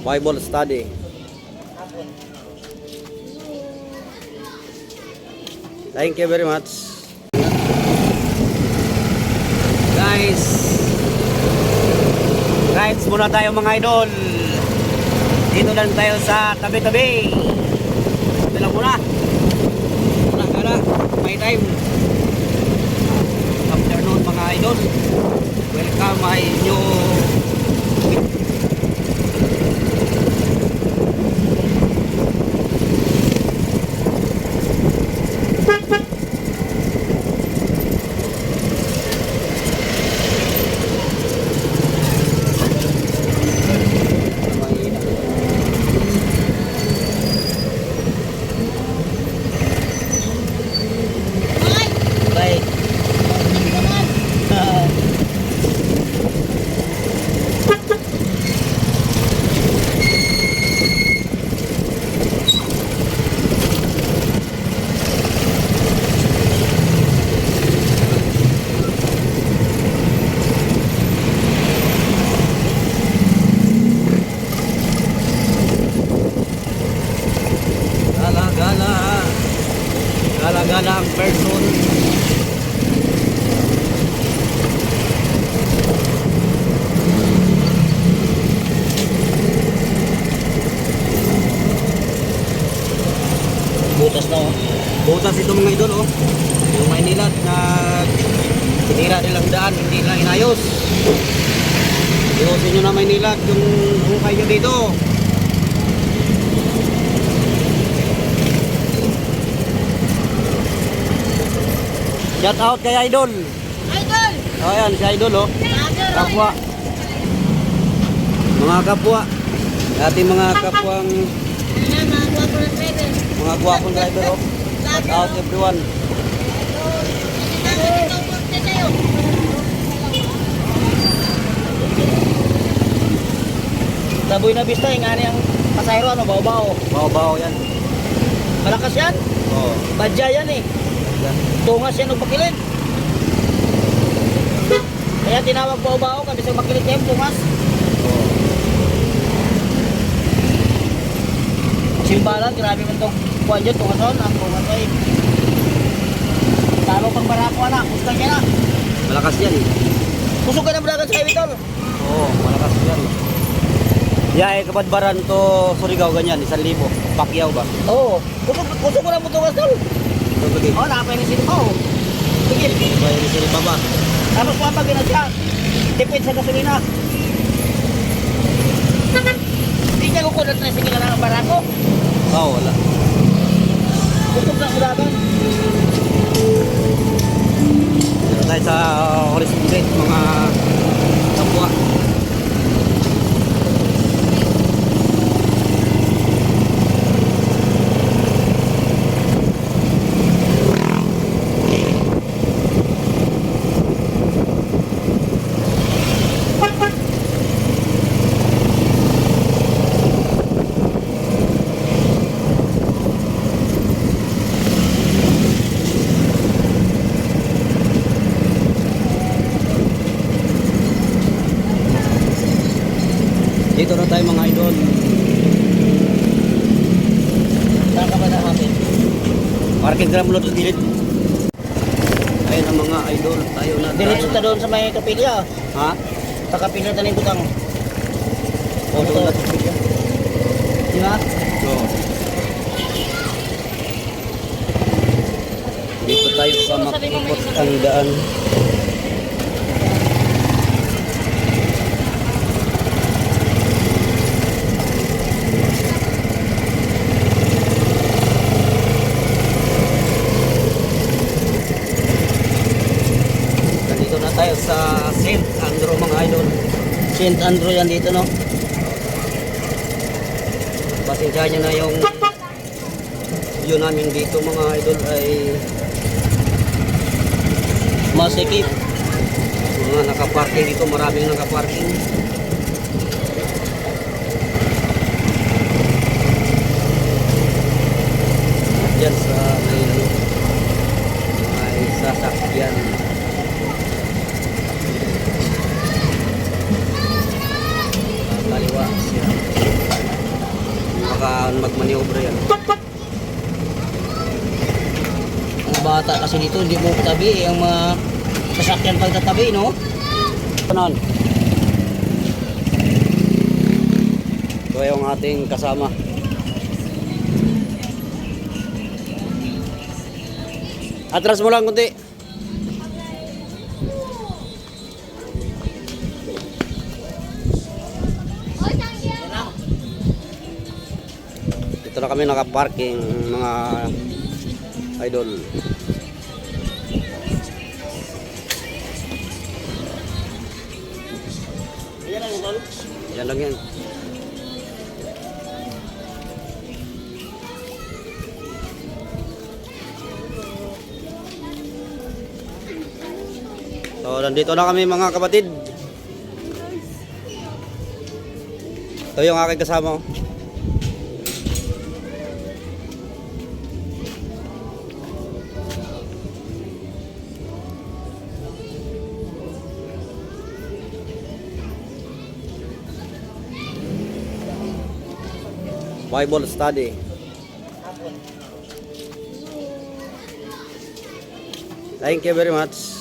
Bible study. Thank you very much. Guys, rides muna tayo mga idol. Dito lang tayo sa tabi-tabi. Tabi lang muna. Wala, may time. Afternoon mga idol. Welcome my new gala-gala ang person. Butas na oh. Butas ito mga idol oh. Yung Maynila na tinira nilang daan, hindi lang inayos. Iusin nyo na Maynila yung hukay nyo dito. Shout out kay Idol. Idol! Oh, yan, si Idol, oh. Kapwa. Mga kapwa. Ating mga kapwang, mga gwapong driver, oh. Shout out everyone. Taboy na Vista, yung ani ang pasayro, ano, bao-bao. Bao-bao yan. Malakas yan. Oh. Badya yan eh. Tungas yan o bakilid. Kaya tinawag bao-bao kasi sa bakilid kayo tungas. Simbalan, grabe man itong kuhan dyan, tungason. Ang tungas ay talo pang barako na, kustan niya na. Malakas yan eh. Kusok ka na bragan sa Evitol. Oo, malakas yan. Yeah, Kapadbaran to Surigao ganyan, 1,000. Pacquiao ba? Oo. Kusok ko na mo tungas tol. Ito lagi. Oo, nakapay ni Sinipa o. Sige. Bayan ni Sinipa ba? Tapos papagin na siya. Tipid sa gasolina. Hindi niya kukulat na sige na ng barako. Oo, wala. Kusok na bragan. Dito tayo sa Horizon Gate, mga kapwa. Dito na tayo mga idol. Saan ka ba na natin? Parking gram lot dilit. Ayun ang mga idol. Tayo na. Diretso ta doon sa may kapilya. Ha? Sa kapilya tanin butang. O doon na kapilya. Di ba? Oo. Dito tayo sa makikot ang daan. Tayo sa St. Andrew mga idol. St. Andrew yan dito no. Pasensya nyo na yung view namin dito mga idol ay Masikip. mga nakaparking dito, maraming nakaparking. Diyan sa may sasakyan. Kaliwa siya. Kailangan magmaniobra yan. Mga bata kasi dito, hindi mo tabi. Ang mga sasakyan pagtatabi, no? Kanan. Ito yung ating kasama. Atras mo lang kunti. Dito na kami nakaparking mga idol. Ayan lang, tol. Yan lang yan. So, nandito na kami mga kapatid. Ito yung aking kasama. Bible study. Thank you very much.